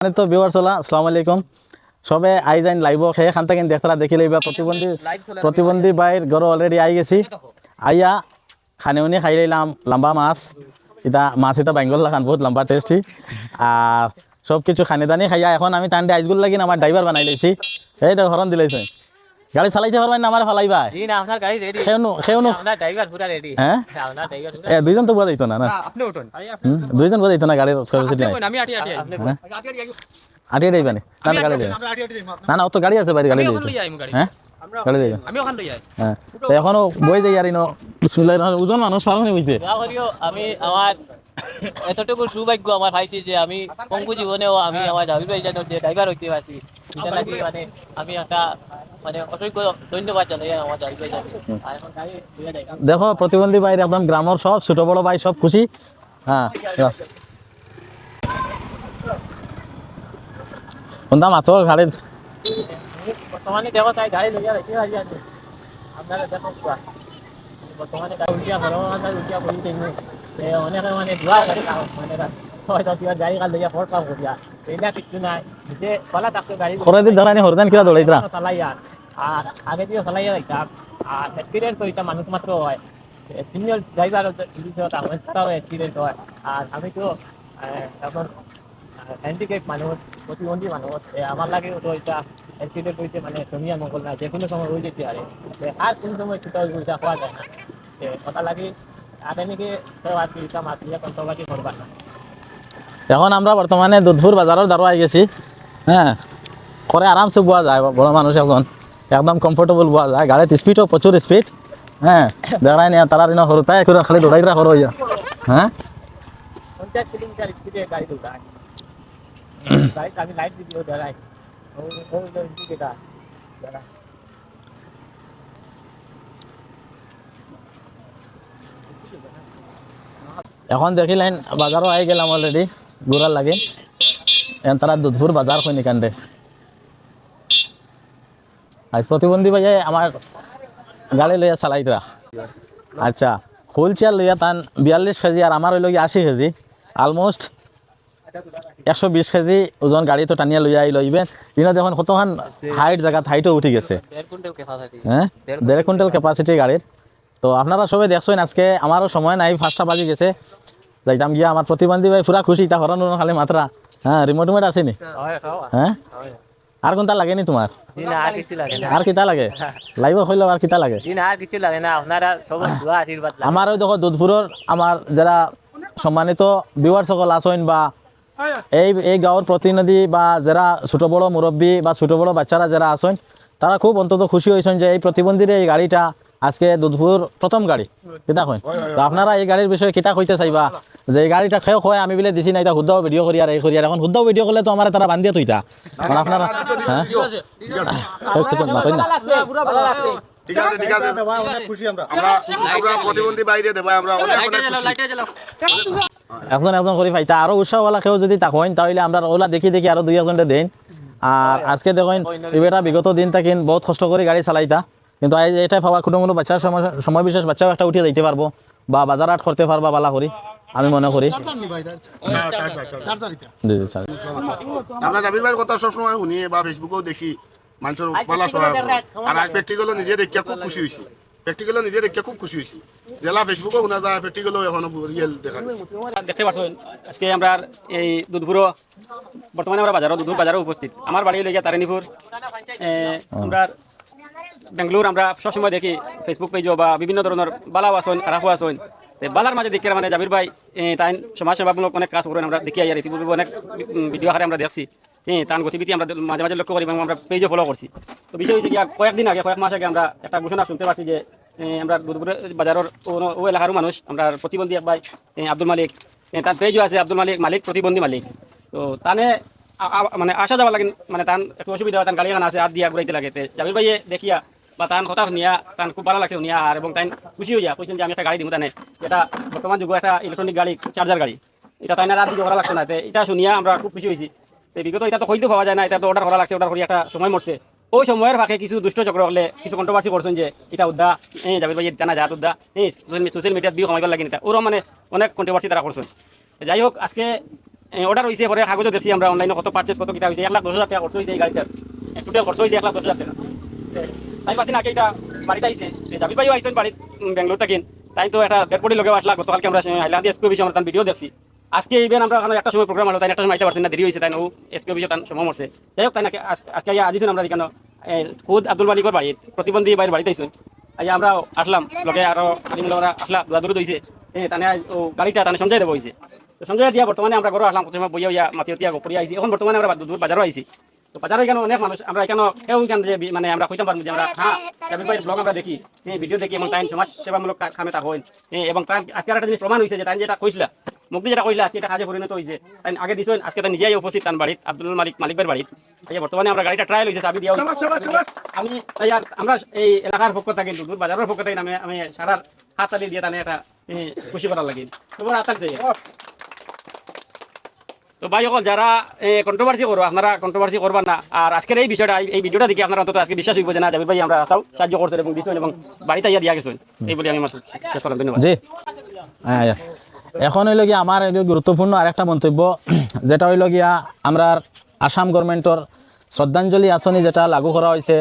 তো ভিউয়ার্স হলা আসসালামু আলাইকুম সবে আই যাইন লাইভ সেখান থেকে দেখতারা দেখি লইবা প্রতিবন্ধী বাইর ঘর অলরেডি আই গেছি আইয়া খানে উনি খাই লইলাম লম্বা মাছ মাছ এটা বেঙ্গল লাগান বহুত লম্বা টেস্টি আর সব কিছু খানে দানি খাইয়া এখন আমি টান্ডে আইসগুল লাগিন আমার ড্রাইভার বানাই লইছি এই তো হরন দিলাইছে গাড়ি চালাইতে পারবেন না আমার ফালাইবা হ্যাঁ দুইজন তো বোঝা যাইতো না দুইজন বোঝা যাইতো না গাড়ির ক্যাপাসিটি নাই আটি আইবা না গাড়ি না না অত গাড়ি আছে বাড়ি গাড়ি হ্যাঁ গাড়ি হ্যাঁ এখনো বই যাই আর ওজন মানুষ পারো নি বুঝতে আমি আমার এতটুকু সৌভাগ্য আমার পাইছি যে আমি পঙ্গু জীবনেও আমি আমার ড্রাইভার হইতে পারছি এটা নাকি মানে আমি একটা মানে অসংখ্য ধন্যবাদ জানাই আমার ড্রাইভার দেখো প্রতিবন্ধী বাইরে একদম গ্রামের সব ছোট বড় ভাই সব খুশি হ্যাঁ কোনটা মাত্র গাড়ি বর্তমানে দেখো তাই গাড়ি লইয়া রাখি আছে আপনারা দেখো বর্তমানে গাড়ি উল্টিয়া বলি অনেকে মানে ধোয়া গাড়ি মানে হয়তো গাড়ি কাল লইয়া ফোর কাম করিয়া এইটা কিছু নাই যে চলা থাকতো গাড়ি খরাদি ধরানি হরদান কিরা দৌড়াইতরা চালাইয়া আর আগে দিয়ে চালাইয়া যাইতাম আর অ্যাক্সিডেন্ট তো এটা মানুষ মাত্র হয় সিনিয়র ড্রাইভার অ্যাক্সিডেন্ট হয় আর আমি তো এখন হ্যান্ডিক্যাপ মানুষ প্রতিবন্ধী মানুষ আমার লাগে তো এটা অ্যাক্সিডেন্ট হইতে মানে জমিয়া মঙ্গল না যে কোনো সময় হয়ে যেতে পারে আর কোন সময় সেটা ওইটা হওয়া যায় না কথা লাগে আগে নাকি আর কি এটা মাছ দিয়ে কন্ট্রোভার্সি করবা না। এখন আমরা বর্তমানে দুধপুর বাজারের দ্বারা আই গেছি হ্যাঁ করে আরামসে বোয়া যায় বড় মানুষ এখন একদম কমফোর্টেবল বোয়া যায় গাড়ির স্পিডও প্রচুর স্পিড হ্যাঁ দেখাই নিয়ে তারা সরু তাই খালি দৌড়াইরা সরু হইয়া হ্যাঁ 50 কিলোমিটার স্পিডে গাড়ি দৌড়ায় গাড়ি আমি লাইট দিও দাঁড়াই ও ইন্ডিকেটর দাঁড়ায় এখন দেখিলেন বাজারও আই গেলাম অলরেডি ঘোরার লাগে এখন তারা দুধপুর বাজার হয়নি কান্দে আজ প্রতিবন্ধী ভাইয়ে আমার গাড়ি লইয়া চালাইতরা আচ্ছা হুইল চেয়ার লইয়া তান 42 কেজি আর আমার হইল 80 কেজি অলমোস্ট 120 কেজি ওজন গাড়ি তো টানিয়া লইয়া লইবেন ইনো দেখুন কতখান হাইট জায়গা হাইটও উঠি গেছে হ্যাঁ 1.5 কুইন্টাল ক্যাপাসিটি গাড়ির তো আপনারা সবাই দেখছেন আজকে আমারও সময় নাই 5টা বাজি গেছে যাইতাম গিয়া আমার প্রতিবন্ধী ভাই পুরা খুশি তা হরানো খালি মাত্রা হ্যাঁ রিমোট আসেনি হ্যাঁ আর কোনটা লাগে নি তোমার আর কিতা লাগে লাইভ হইলো আর কিতা লাগে আমার ওই দেখো দুধপুরের আমার যারা সম্মানিত ভিউয়ার সকল আছেন বা এই গাঁৱৰ প্রতিনিধি বা যারা ছোট বড় মুরব্বী বা ছোট বড় বাচ্চারা যারা আছেন তারা খুব অন্তত খুশি হয়েছেন যে এই প্রতিবন্ধীর এই গাড়িটা আজকে দুধপুর প্রথম গাড়ি কিতা কইন তো আপনারা এই গাড়ির বিষয়ে কিতা কইতে চাইবা যে এই গাড়িটা খেয়ে হয় আমি বলে দিছি না এটা শুদ্ধাও ভিডিও করি আর এই করি আর এখন শুদ্ধাও ভিডিও করলে তো আমার তারা বান্ধিয়া তুইতা মানে আপনারা হ্যাঁ মাতই না ঠিক আছে অনেক খুশি আমরা প্রতিবন্ধী বাইরে দেব আমরা অনেক একজন একজন করে পাইতা আরো উৎসাহওয়ালা কেউ যদি তা হইন তাহলে আমরা ওলা দেখি আরো দুই একজনটা দেন আর আজকে দেখেন এবারে বিগত দিন থাকেন বহুত কষ্ট করে গাড়ি চালাইতা কিন্তু এটাই ভাবা কোনো বাচ্চার সময় বিশেষ বাচ্চাও একটা উঠিয়ে যাইতে পারবো বা বাজার হাট করতে পারবা বালা করি আমি মনে করি আমরা জাবির ভাইয়ের কথা সবসময় শুনি বা ফেসবুকেও দেখি মানুষের পালা সহায় আর আজ প্র্যাকটিক্যালও নিজে দেখিয়া খুব খুশি হয়েছি জেলা ফেসবুকেও শোনা যায় প্র্যাকটিক্যালও এখনো রিয়েল দেখা দেখতে পাচ্ছেন আজকে আমরা এই দুধপুরও বর্তমানে আমরা দুধপুর বাজারে উপস্থিত আমার বাড়ি লেগে তারিণীপুর আমরা বেঙ্গালুর আমরা সবসময় দেখি ফেসবুক পেজও বা বিভিন্ন ধরনের বালাও আসেন খারাপও আসেন বালার মাঝে দেখে মানে জাবির ভাই তাই সমাজসেবামূলক অনেক কাজ করেন আমরা দেখি আর ইতিপূর্বে অনেক ভিডিও আকারে আমরা দেখছি তার গতিবিধি আমরা মাঝে মাঝে লক্ষ্য করি এবং আমরা পেজও ফলো করছি তো বিষয় হচ্ছে গিয়া কয়েক মাস আগে আমরা একটা ঘোষণা শুনতে পাচ্ছি যে আমরা দুধপুর বাজারের ও এলাকারও মানুষ আমরা প্রতিবন্ধী এক ভাই আব্দুল মালিক তার পেজও আছে আব্দুল মালিক প্রতিবন্ধী মালিক তো তানে মানে আসা যাওয়া লাগে মানে তার একটু অসুবিধা হয় তার গাড়ি আছে হাত দিয়া ঘুরাইতে লাগে জাবির ভাইয়ে দেখিয়া বা তার কথা শুনিয়া তার খুব ভালো লাগছে শুনিয়া আর এবং তাই খুশি হইয়া কইছেন যে আমি একটা গাড়ি দিব তানে এটা বর্তমান যুগে একটা ইলেকট্রনিক গাড়ি চার্জার গাড়ি এটা তাই না রাত দিকে করা লাগছে না এটা শুনিয়া আমরা খুব খুশি হয়েছি বিগত এটা তো হইতে পাওয়া যায় না এটা তো অর্ডার করা লাগছে অর্ডার করি একটা সময় মরছে ওই সময়ের ফাঁকে কিছু দুষ্ট চক্র হলে কিছু কন্ট্রোভার্সি করছেন যে এটা উদ্দা জাবির ভাই জানা যা উদ্দা সোশ্যাল মিডিয়াত বিয়ে কমাইবার লাগে না ওরও মানে অনেক কন্ট্রোভার্সি তারা করছেন যাই হোক আজকে অর্ডার হয়েছে পরে কাগজও দেখছি আমরা অনলাইনে কত পারচেস কত কিটা হয়েছে 1,10,000 টাকা খরচ হয়েছে এই গাড়িটার টোটাল খরচ হয়েছে 1,10,000 টাকা 4-5 দিন আগে এটা বাড়িতে আইছে জাবির ভাইও আইছেন বাড়ি বেঙ্গলোর থাকেন তাই তো একটা ডেড বডি লগে আসলা গতকালকে আমরা হাইলান্দি এসপি অফিসে আমরা তার ভিডিও দেখছি আজকে ইভেন আমরা ওখানে একটা সময় প্রোগ্রাম হলো তাই একটা সময় আইতে পারছেন না দেরি হয়েছে তাই ও এসপি অফিসে তার সময় মরছে যাই হোক তাই নাকি আজকে আজিছেন আমরা এখানে খুদ আব্দুল মালিকের বাড়ি প্রতিবন্ধী বাইরের বাড়িতে আইছেন আমরা আসলাম লগে আরো আমরা আসলাম দূরে দইছে তানে ও গাড়িটা তানে সঞ্জয় দেবো হয়েছে তো সঞ্জয় দিয়া বর্তমানে আমরা ঘরে আসলাম প্রথমে বইয়া ইয়া মাতিয়া করিয়া আইছি এখন বর্তমানে আমরা দূর বাজারও আইছি তো বাজারে এখানে অনেক মানুষ আমরা এখানে কেউ এখানে যে মানে আমরা কইতাম পারবো যে আমরা হ্যাঁ জাবির ভাই ব্লগ আমরা দেখি ভিডিও দেখি এবং তাই সমাজ সেবামূলক কামে তা হয় এবং তার আজকে একটা জিনিস প্রমাণ হয়েছে যে তাই যেটা কইছিল মুক্তি যেটা কইছিল আজকে এটা কাজে পরিণত হয়েছে তাই আগে দিছেন আজকে তাই নিজেই উপস্থিত তার বাড়িত আব্দুল মালিকের বাড়িত বর্তমানে আমরা গাড়িটা ট্রায়াল হয়েছে চাবি দিয়া আমি আমরা এই এলাকার পক্ষ থেকে দূর বাজারের পক্ষ থেকে আমি সারা হাত চালিয়ে দিয়ে তানে একটা খুশি করার লাগে তোমার হাত থাকছে তো ভাই সকল যারা কন্ট্রোভার্সি করবো আপনারা কন্ট্রোভার্সি করবেন না আর আজকের এই বিষয়টা এই ভিডিওটা দেখে আপনারা অন্তত আজকে বিশ্বাস হইব যে না জাবির ভাই আমরা আসাও সাহায্য করছেন এবং দিচ্ছেন এবং বাড়িতে ইয়া দিয়া গেছেন এই বলে আমি মাত্র শেষ করলাম ধন্যবাদ জি এখন হইল গিয়া আমার এই গুরুত্বপূর্ণ আরেকটা মন্তব্য যেটা হইল গিয়া আমরা আসাম গভর্নমেন্টর শ্রদ্ধাঞ্জলি আঁচনি যেটা লাগু করা হয়েছে